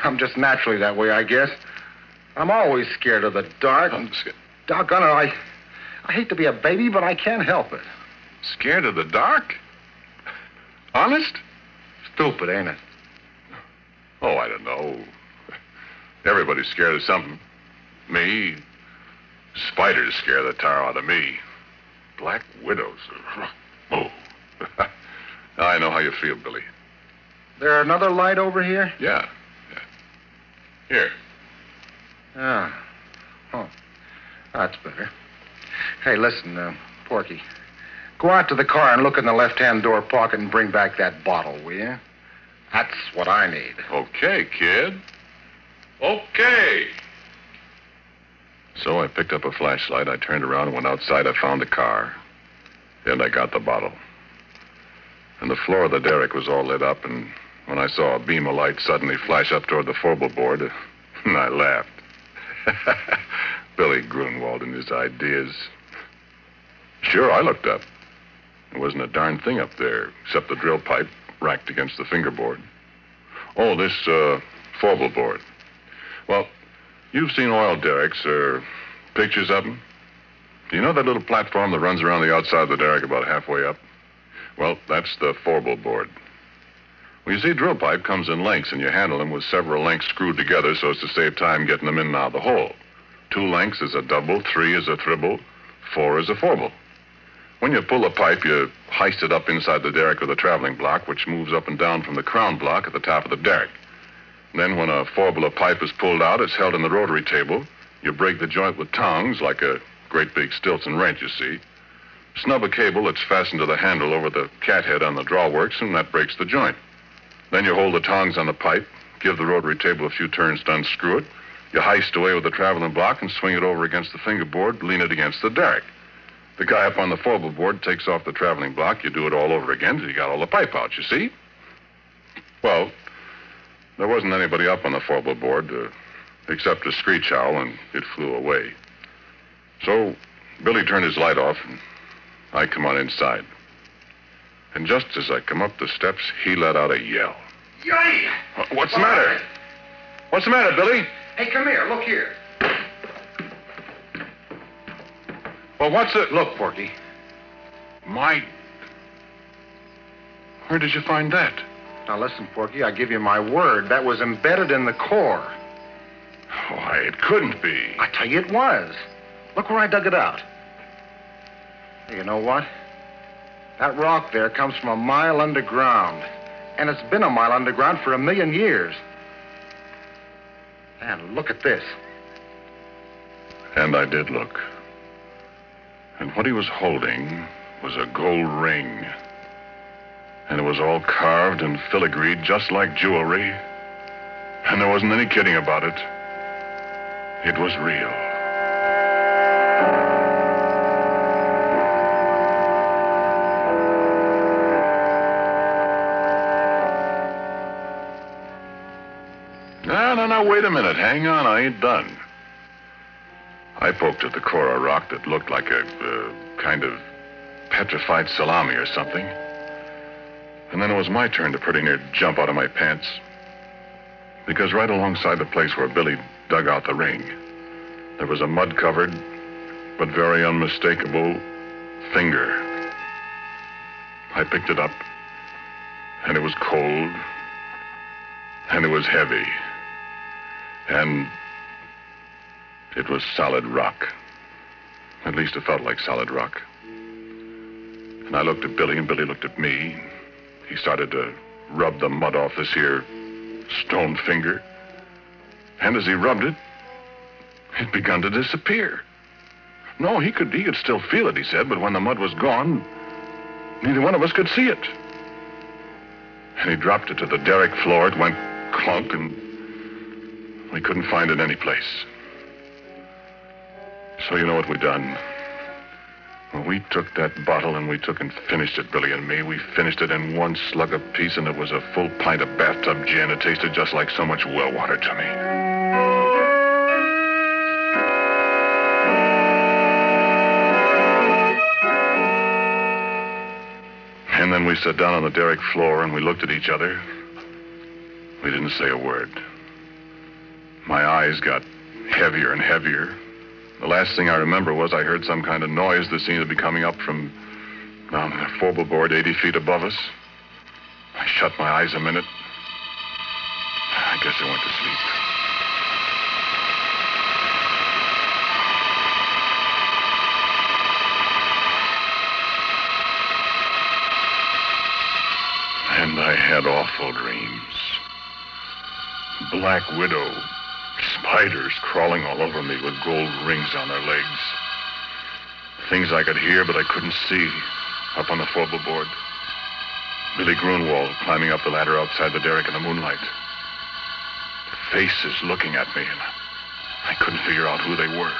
I'm just naturally that way, I guess. I'm always scared of the dark. Doggone it, I hate to be a baby, but I can't help it. Scared of the dark? Honest? Stupid, ain't it? Oh, I don't know. Everybody's scared of something. Me. Spiders scare the tar out of me. Black widows. Oh. I know how you feel, Billy. There another light over here? Yeah. Here. Ah. Oh. That's better. Hey, listen, Porky. Go out to the car and look in the left-hand door pocket and bring back that bottle, will you? That's what I need. Okay, kid. Okay. So I picked up a flashlight. I turned around and went outside. I found the car. And I got the bottle. And the floor of the derrick was all lit up, and when I saw a beam of light suddenly flash up toward the Fourble board, I laughed. Billy Grunwald and his ideas. Sure, I looked up. There wasn't a darn thing up there except the drill pipe racked against the fingerboard. Oh, this Fourble board. Well, you've seen oil derricks or pictures of them. Do you know that little platform that runs around the outside of the derrick about halfway up? Well, that's the Fourble board. Well, you see, drill pipe comes in lengths, and you handle them with several lengths screwed together so as to save time getting them in and out of the hole. 2 lengths is a double, 3 is a triple, 4 is a Fourble. When you pull the pipe, you heist it up inside the derrick with a traveling block, which moves up and down from the crown block at the top of the derrick. Then when a Fourble of pipe is pulled out, it's held in the rotary table. You break the joint with tongs, like a great big Stilton wrench, you see. Snub a cable that's fastened to the handle over the cathead on the drawworks, and that breaks the joint. Then you hold the tongs on the pipe, give the rotary table a few turns to unscrew it. You heist away with the traveling block and swing it over against the fingerboard, lean it against the derrick. The guy up on the Fourble board takes off the traveling block. You do it all over again till you got all the pipe out, you see? Well, there wasn't anybody up on the Fourble board except a screech owl, and it flew away. So Billy turned his light off, and I come on inside. And just as I come up the steps, he let out a yell. Yay! What's the matter? What's the matter, Billy? Hey, come here. Look here. Well, what's it? Look, Porky. Where did you find that? Now, listen, Porky, I give you my word. That was embedded in the core. Why, it couldn't be. I tell you it was. Look where I dug it out. Hey, you know what? That rock there comes from a mile underground. And it's been a mile underground for 1,000,000 years. And look at this. And I did look. And what he was holding was a gold ring. And it was all carved and filigreed just like jewelry. And there wasn't any kidding about it. It was real. No, wait a minute. Hang on, I ain't done. I poked at the core of rock that looked like a kind of petrified salami or something. And then it was my turn to pretty near jump out of my pants. Because right alongside the place where Billy dug out the ring, there was a mud-covered but very unmistakable finger. I picked it up, and it was cold, and it was heavy, and it was solid rock. At least it felt like solid rock. And I looked at Billy, and Billy looked at me. He started to rub the mud off this here stone finger. And as he rubbed it, it begun to disappear. No, he could still feel it, he said, but when the mud was gone, neither one of us could see it. And he dropped it to the derrick floor. It went clunk, and we couldn't find it any place. So you know what we done? Well, we took that bottle and we took and finished it, Billy and me. We finished it in one slug apiece, and it was a full pint of bathtub gin. It tasted just like so much well water to me. Then we sat down on the derrick floor and we looked at each other. We didn't say a word. My eyes got heavier and heavier. The last thing I remember was I heard some kind of noise that seemed to be coming up from down the Fourble board 80 feet above us. I shut my eyes a minute. I guess I went to sleep. And I had awful dreams. Black widow, spiders crawling all over me with gold rings on their legs. Things I could hear, but I couldn't see, up on the Fourble board. Billy Grunwald climbing up the ladder outside the derrick in the moonlight. Faces looking at me, and I couldn't figure out who they were.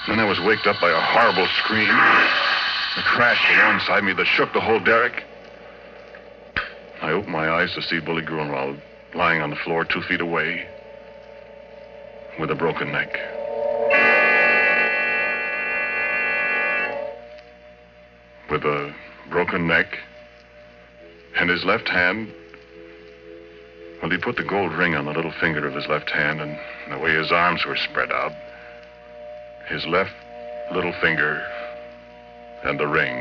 Then I was waked up by a horrible scream. A crash alongside me that shook the whole derrick. I opened my eyes to see Billy Grunwald lying on the floor 2 feet away with a broken neck. With a broken neck and his left hand, well, he put the gold ring on the little finger of his left hand, and the way his arms were spread out, his left little finger and the ring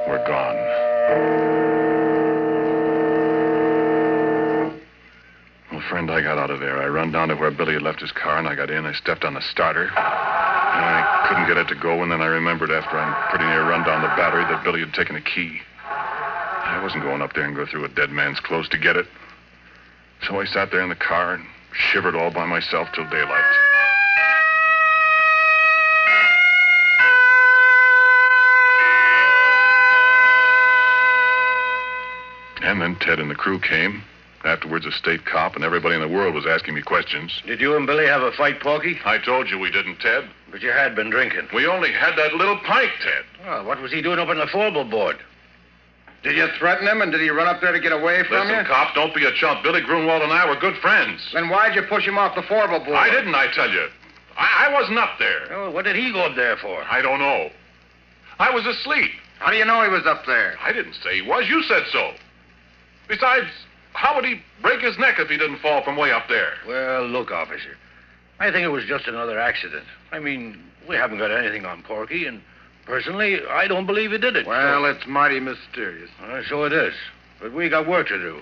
were gone. Well, friend, I got out of there. I run down to where Billy had left his car, and I got in. I stepped on the starter. And I couldn't get it to go, and then I remembered after I pretty near run down the battery that Billy had taken a key. I wasn't going up there and go through a dead man's clothes to get it. So I sat there in the car and shivered all by myself till daylight. And then Ted and the crew came. Afterwards, a state cop, and everybody in the world was asking me questions. Did you and Billy have a fight, Porky? I told you we didn't, Ted. But you had been drinking. We only had that little pint, Ted. Well, what was he doing up on the Fourble board? Did you threaten him, and did he run up there to get away from you? Listen, cop, don't be a chump. Billy Grunwald and I were good friends. Then why'd you push him off the Fourble board? I didn't, I tell you. I wasn't up there. Oh, what did he go up there for? I don't know. I was asleep. How do you know he was up there? I didn't say he was. You said so. Besides, how would he break his neck if he didn't fall from way up there? Well, look, officer. I think it was just another accident. I mean, we haven't got anything on Porky, and personally, I don't believe he did it. Well, it's mighty mysterious. So it is. But we got work to do.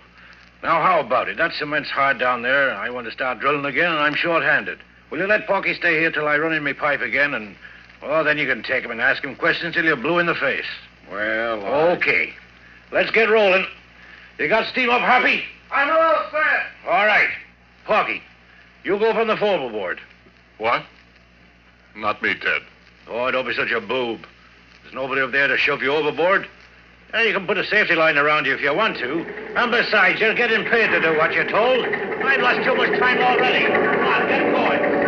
Now, how about it? That cement's hard down there, and I want to start drilling again, and I'm short-handed. Will you let Porky stay here till I run in my pipe again, and, well, then you can take him and ask him questions till you're blue in the face. Well, Okay. Let's get rolling. You got steam up, Happy? I'm all set. All right. Porky, you go from the Fourble board. What? Not me, Ted. Oh, don't be such a boob. There's nobody up there to shove you overboard. You can put a safety line around you if you want to. And besides, you're getting paid to do what you're told. I've lost too much time already. Come on, get going.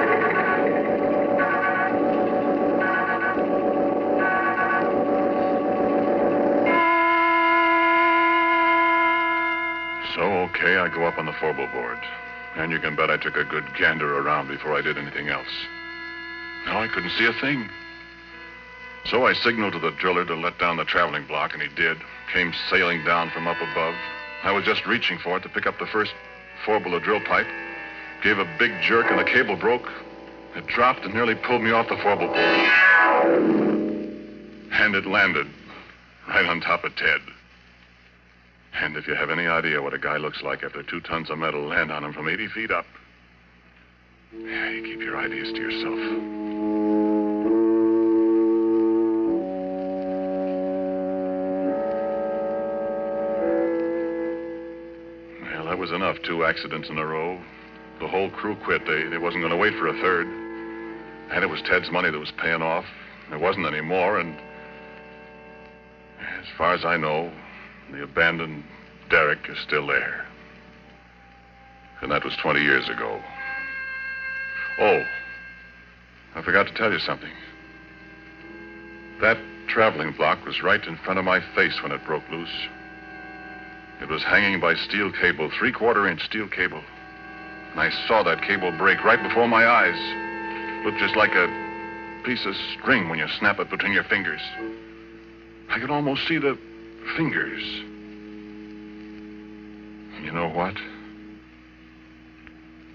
So, okay, I go up on the Fourble board. And you can bet I took a good gander around before I did anything else. No, I couldn't see a thing. So I signaled to the driller to let down the traveling block, and he did. Came sailing down from up above. I was just reaching for it to pick up the first Fourble drill pipe. Gave a big jerk, and the cable broke. It dropped and nearly pulled me off the Fourble board. And it landed right on top of Ted. And if you have any idea what a guy looks like after 2 tons of metal land on him from 80 feet up, yeah, you keep your ideas to yourself. Well, that was enough. 2 accidents in a row. The whole crew quit. They wasn't going to wait for a third. And it was Ted's money that was paying off. There wasn't any more, and as far as I know, the abandoned derrick is still there. And that was 20 years ago. Oh, I forgot to tell you something. That traveling block was right in front of my face when it broke loose. It was hanging by steel cable, 3/4-inch steel cable. And I saw that cable break right before my eyes. Looked just like a piece of string when you snap it between your fingers. I could almost see the fingers. You know what?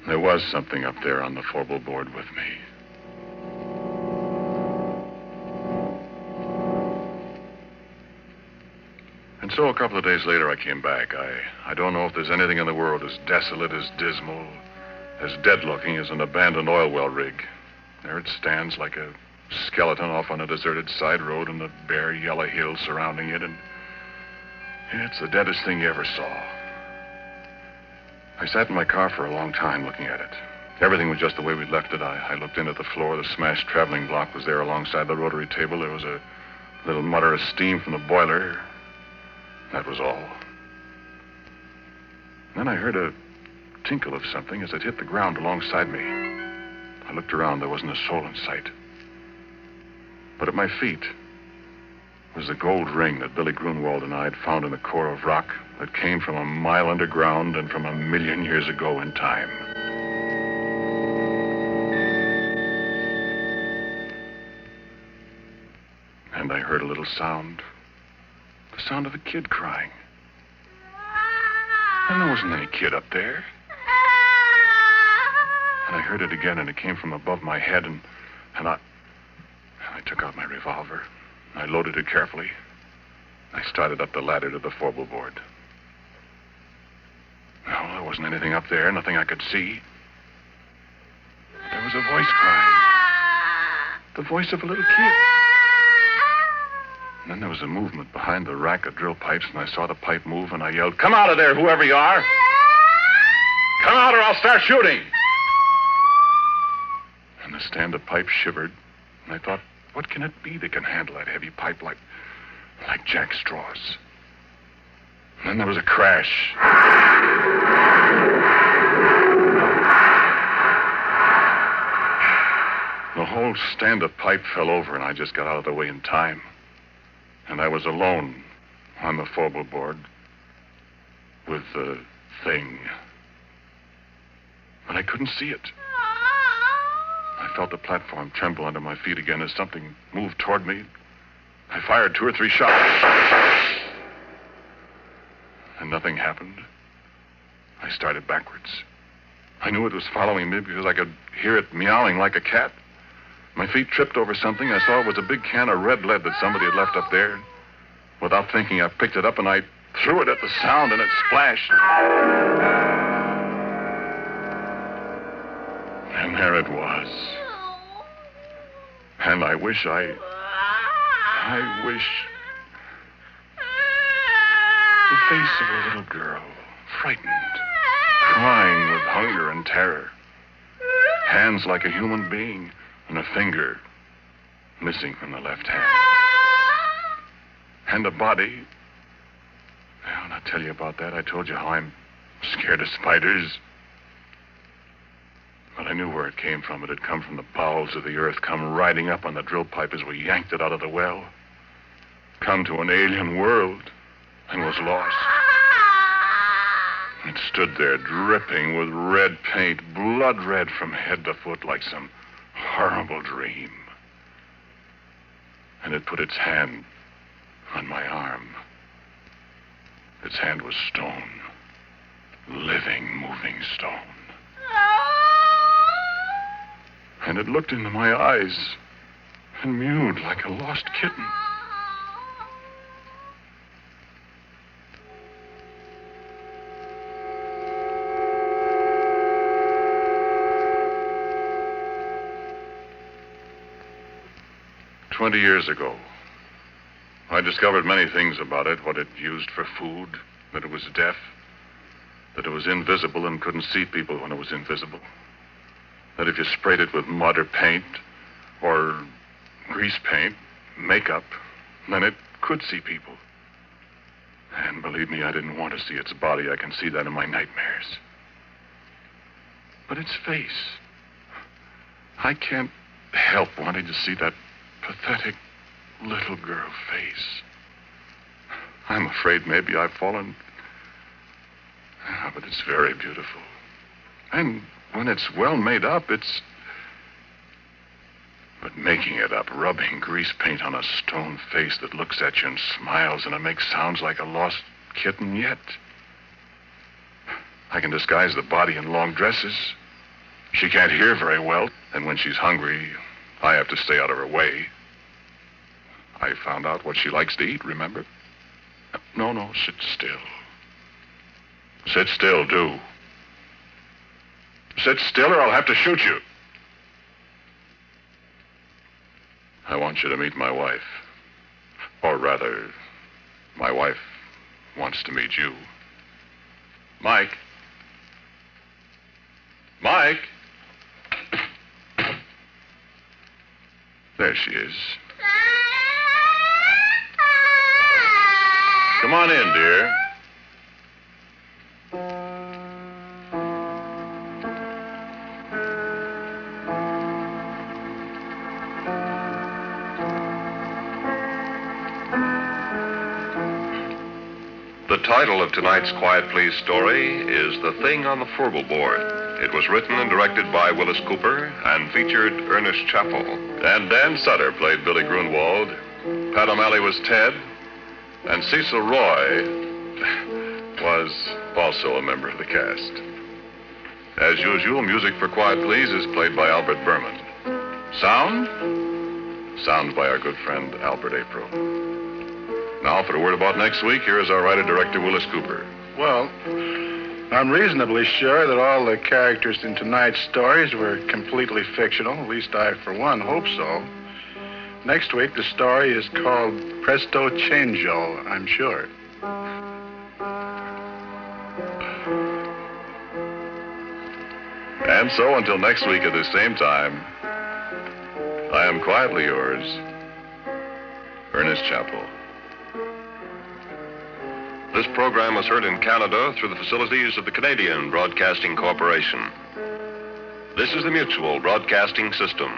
There was something up there on the Fourble board with me. And so a couple of days later, I came back. I don't know if there's anything in the world as desolate, as dismal, as dead-looking as an abandoned oil well rig. There it stands like a skeleton off on a deserted side road and the bare yellow hills surrounding it, and it's the deadest thing you ever saw. I sat in my car for a long time looking at it. Everything was just the way we'd left it. I looked in at the floor. The smashed traveling block was there alongside the rotary table. There was a little mutter of steam from the boiler. That was all. Then I heard a tinkle of something as it hit the ground alongside me. I looked around. There wasn't a soul in sight. But at my feet was the gold ring that Billy Grunwald and I had found in the core of rock that came from a mile underground and from 1,000,000 years ago in time. And I heard a little sound. The sound of a kid crying. And there wasn't any kid up there. And I heard it again, and it came from above my head, and I took out my revolver. I loaded it carefully. I started up the ladder to the Fourble board. No, there wasn't anything up there, nothing I could see. But there was a voice crying. The voice of a little kid. And then there was a movement behind the rack of drill pipes, and I saw the pipe move, and I yelled, "Come out of there, whoever you are! Come out or I'll start shooting!" And the stand of pipe shivered, and I thought, what can it be that can handle that heavy pipe like jack straws? And then there was a crash. The whole stand of pipe fell over, and I just got out of the way in time. And I was alone on the Fourble board with the thing. But I couldn't see it. I felt the platform tremble under my feet again as something moved toward me. I fired 2 or 3 shots. And nothing happened. I started backwards. I knew it was following me because I could hear it meowing like a cat. My feet tripped over something. I saw it was a big can of red lead that somebody had left up there. Without thinking, I picked it up and I threw it at the sound, and it splashed. And there it was. And I wish the face of a little girl, frightened, crying with hunger and terror. Hands like a human being, and a finger missing from the left hand. And a body. Well, I'll tell you about that. I told you how I'm scared of spiders. But I knew where it came from. It had come from the bowels of the earth, come riding up on the drill pipe as we yanked it out of the well. Come to an alien world and was lost. It stood there dripping with red paint, blood red from head to foot like some horrible dream. And it put its hand on my arm. Its hand was stone. Living, moving stone. And it looked into my eyes and mewed like a lost kitten. "20 years ago, I discovered many things about it, what it used for food, that it was deaf, that it was invisible and couldn't see people when it was invisible, that if you sprayed it with mud or paint or grease paint, makeup, then it could see people. And believe me, I didn't want to see its body. I can see that in my nightmares. But its face, I can't help wanting to see that pathetic little girl face. I'm afraid maybe I've fallen. But it's very beautiful. And when it's well made up, it's But making it up, rubbing grease paint on a stone face that looks at you and smiles, and it makes sounds like a lost kitten yet. I can disguise the body in long dresses. She can't hear very well, and when she's hungry, I have to stay out of her way. I found out what she likes to eat, remember? No, sit still. Sit still, do. Sit still or I'll have to shoot you. I want you to meet my wife. Or rather, my wife wants to meet you. Mike? Mike? There she is. Come on in, dear. The title of tonight's Quiet Please story is The Thing on the Fourble Board. It was written and directed by Willis Cooper and featured Ernest Chappell. And Dan Sutter played Billy Grunwald. Pat O'Malley was Ted. And Cecil Roy was also a member of the cast. As usual, music for Quiet Please is played by Albert Berman. Sound by our good friend Albert April. Now, for a word about next week, here is our writer-director, Willis Cooper. Well, I'm reasonably sure that all the characters in tonight's stories were completely fictional. At least I, for one, hope so. Next week, the story is called Presto Changeo, I'm sure. And so, until next week at the same time, I am quietly yours, Ernest Chappell. This program was heard in Canada through the facilities of the Canadian Broadcasting Corporation. This is the Mutual Broadcasting System.